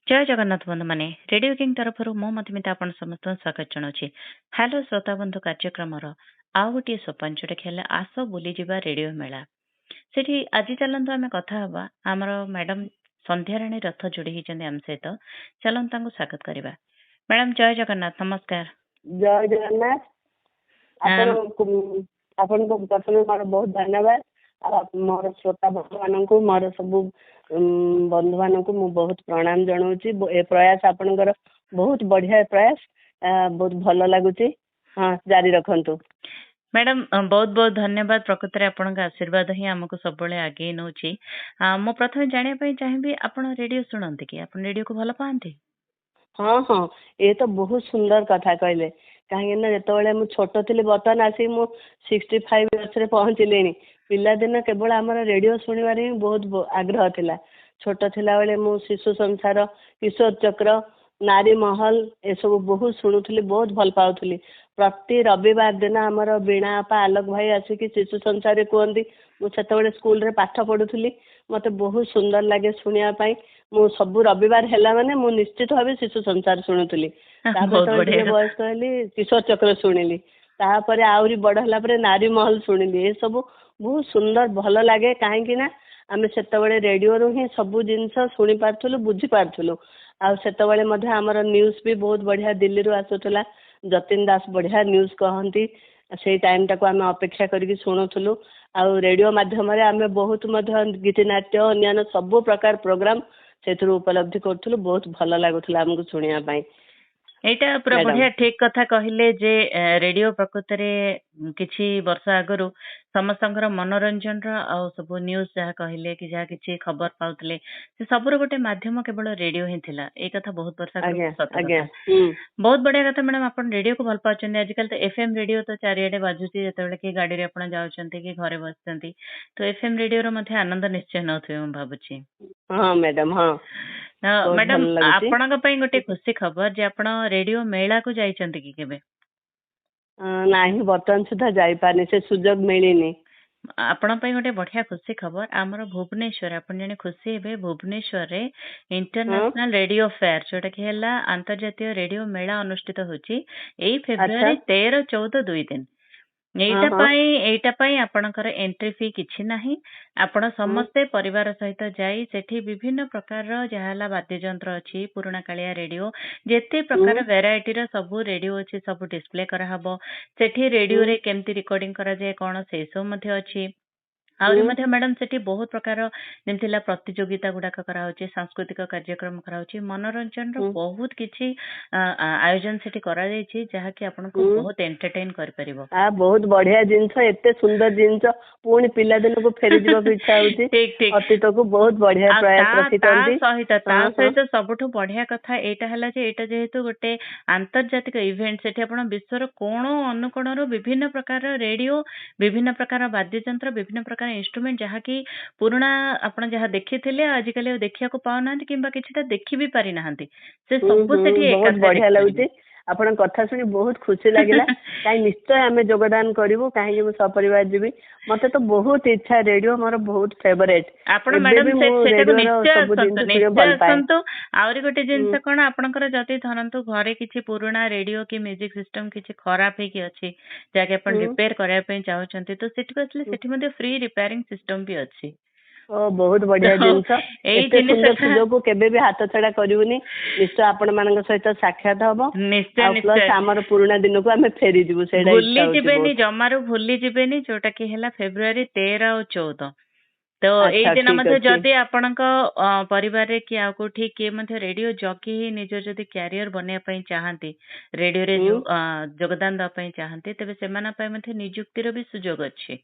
जय जगन्नाथ बंधु माने रेडियो किंग तरफ मो मधुमिता आपण समस्त स्वागत जनाऊँ। हेलो श्रोता बंधु कार्यक्रम आउ गोटे सोपान जोटा खेल आस बुली जा रेडियो मेला से आज चलतु आम कथा हवा आमर मैडम संध्याराणी रथ जोड़ी होती आम सहित चलतु स्वागत करवा। मैडम जय जगन्नाथ नमस्कार। जय जगन्नाथ आपन को प्रथम मोर बहुत धन्यवाद। मोर श्रोता बंधु मान मोर सब बंधु मान को बहुत प्रणाम जनाऊँगी। ए प्रयास आपनकर बहुत बढ़िया प्रयास बहुत भल लगुच। हाँ जारी रखंतु मैडम बहुत बहुत धन्यवाद। प्रकृत में आपन आशीर्वाद ही आमको सब आगे नौ मो प्रथम जानापी चाहिए आप रेडियो शुणती कि आप रेडियो को भल पाती? हाँ हाँ ये तो बहुत सुंदर कथा कहले कहीं जो छोट थी बर्तमान आसिक मु 65 वर्ष पहुँचली। पिलादिन केवल आमर रेडियो शुणवार ही बहुत आग्रह थिला। छोट थिला बेले मु शिशु संसार किशोर चक्र नारी महल ए सब बहुत शुणुली बहुत भल पाऊली। प्रति रविवार दिन आमर वीणा आपा आलोक भाई आसिक शिशु संसार कहती मुझे स्कूल रे पाठ पढ़ुली मत बहुत सुंदर लगे शुणापी। मु सब रविवार है माने मु निश्चित भाव शिशु संसार शुणुली। बयस्क हली किशोर चक्र शुणिली तापर आहरी बड़ है नारी महल शुणिली। ये सब बहुत सुंदर भल लगे कहीं आम से रेडियो रू ही सब जिनस शुणी पार्थुलु बुझी पार्थुलु। आमर न्यूज भी बहुत बढ़िया दिल्ली रू आसुला। जतिन दास बढ़िया न्यूज कहती से टाइम टाक आम अपेक्षा करके शुणुलु। आ रेडियो माध्यम आम बहुत गीतिनाट्य अन्य सब प्रकार प्रोग्राम से उपलब्धि करूँ। बहुत भल लगुला आमको शुणापी। एटा पूरा बढ़िया ठीक कथा कहले जे रेडियो प्रकृत में किछि वर्ष आगरु समस्त मनोरंजन सब न्यूज जहाँ कहले कि जहाँ किछि खबर पाउतले से सबुर गोटे माध्यम केवल रेडियो ही थिला। ए कथा बहुत वर्ष बहुत बढ़िया कथा। मैडम आप रेडियो को भल पाचंदी। आजकल तो एफएम रेडियो तो चारिआडे बाजुची जेतेबेले कि गाड़ी रे आपण जाउचंती कि घरे बसचंती तो एफएम रेडियो रो मध्ये आनंद निश्चय नथुय हम भाबुची। हां मैडम हां मैडम आपणक पई गोटे खुशी खबर जे आपण रेडियो मेला को जाइचंती कि केबे? नाही बर्तमान सुधा जाई पानी से सुजोग मिलिनी। आपण पई गोटे बढ़िया खुशी खबर आमर भुवनेश्वर आपण जने खुशी हेबे भुवनेश्वर रे इंटरनेशनल रेडियो फेयर जोटा कि हैला अंतर्जातीय रेडियो मेला अनुष्ठित होची एई फेब्रुआरी 13 14 2 दिन। एटा पाई आपणकर एंट्री फी किछि नाही। आपण समस्ते परिवार सहित जाई सेठी विभिन्न प्रकार जहाला वाद्य यंत्र अछि पुराना कालिया रेडियो जेते प्रकार वेराइटी रो सब रेडियो अछि सब डिस्प्ले करा हबो। सेठी रेडियो रे केमती रिकॉर्डिंग करा जाय कोन से सब मध्ये अछि। आउरी मध्ये मैडम सेठी बहुत प्रकार जेमतिला प्रतियोगिता गुडाक करा होची सांस्कृतिक कार्यक्रम करा होची मनोरंजन रो बहुत किछि आयोजन सेठी करा जायछि जहा कि आपन को बहुत एंटरटेन कर परिबो। आ बहुत बढ़िया जिंस एते सुंदर जिंस पुणी पिला दिन को फेरी जीवा को इच्छा होची। ठीक ठीक अतीत को बहुत बढ़िया प्रयास रखितंती। सहित सबठु बढ़िया कथा एटा हला जे एटा जेहेतु गोटे आंतरजातिक इवेंट सेठी आपन विश्वर कोण अनुकोण रो विभिन्न प्रकार रेडियो विभिन्न प्रकार वाद्य यंत्र विभिन्न प्रकार इंस्ट्रूमेंट जहाँ की पुराना आपण जहाँ देखी थे आजिकल देखिया को पाऊ ना कि किछिटा देखि भी पारि नाहंती से सब सेठी बहुत बढ़िया लगुची। आपण कथा सुनी बहुत खुशी लागिला। काई निश्चय आमे योगदान करिवो काहे मु सपरिवार जीवी मते तो बहुत इच्छा रेडियो मोर बहुत फेवरेट। आपण मैडम सेटा को निश्चय संतो आउरी गोटे जिंस कोन आपनकर जति धरंतु घरे किछि पुराना रेडियो की म्यूजिक सिस्टम किछि खराब हे कि अछि जाके आपण रिपेयर करया पे चाहउचंती तो सेठी असले सेठी मध्ये फ्री रिपेयरिंग सिस्टम भी अछि। ओ बहुत बढ़िया जिंस एते सुंदर सुजोग को केबे भी हाथ छडा करिवनी। निश्चय आपण मानक सहित साक्षात हबो। निश्चय निश्चय हमर पुराना दिन को हमें फेरी दिबु सेडा भूली जिबेनी जमारू भूली जिबेनी जोटा कि हैला फेब्रुआरी 13 और 14 तो एई दिन मध्ये जदी आपणक परिवार रे कि आ कोठी के मध्ये रेडियो जॉकी ही निजो जदी कैरियर बने पई चाहंती रेडियो रे योगदान द पई चाहंती तबे सेमाना पई मध्ये नियुक्ति रो भी सुजोग अछि।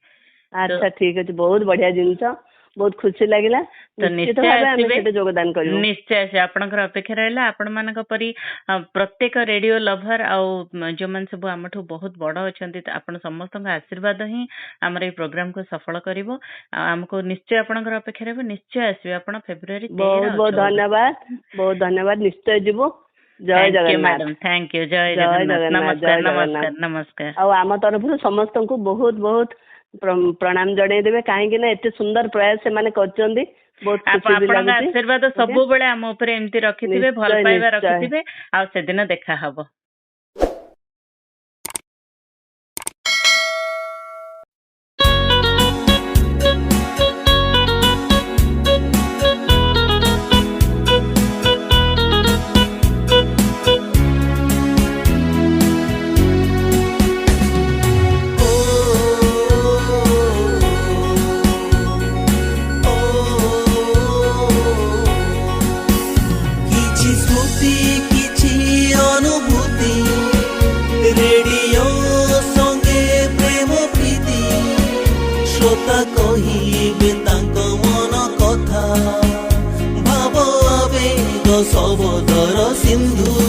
अच्छा ठीक अछि बहुत बढ़िया जिंस बहुत खुशी लागिला। तो निश्चय योगदान करिवो। निश्चय से आपनकर अपेक्षा रहला आपण मानक परी प्रत्येक रेडियो लवर आ जो मन सब हमठु बहुत बड़ अछंती आपण समस्त आशीर्वाद ही हमर ए प्रोग्राम को सफल करिवो। हमको निश्चय आपनकर अपेक्षा रहबो। निश्चय आसीबे आपण फेब्रुआरी 13 बहुत बहुत धन्यवाद निश्चय जीवो। जय जगन्नाथ मैडम थैंक यू। जय जगन्नाथ नमस्कार नमस्कार नमस्कार। आ आम तरफ समस्त को बहुत बहुत प्रणाम जड़े देवे कहीं एते सुंदर प्रयास से माने करचंदी ବହୁତ ଖୁସି ବି ଆପଣଙ୍କ ଲାଗୁଛି। ଆଶୀର୍ବାଦ ସବୁବେଳେ ଆମ ଉପରେ ଏମିତି ରଖିଥିବେ, ଭଲ ନିଶ୍ଚୟ, ପାଇବା ନିଶ୍ଚୟ। ରଖିଥିବେ, ଆଉ ସେଦିନ ଦେଖା ହବ। କିଛି ସ୍ମୃତି କିଛି ଅନୁଭୂତି ରେଡିଓ ସଙ୍ଗେ ପ୍ରେମ ପ୍ରୀତି ଶ୍ରୋତା କହିବେ ତାଙ୍କ ମନ କଥା ଭାବ ଆବେଗ ଶବଦର ସିନ୍ଧୁ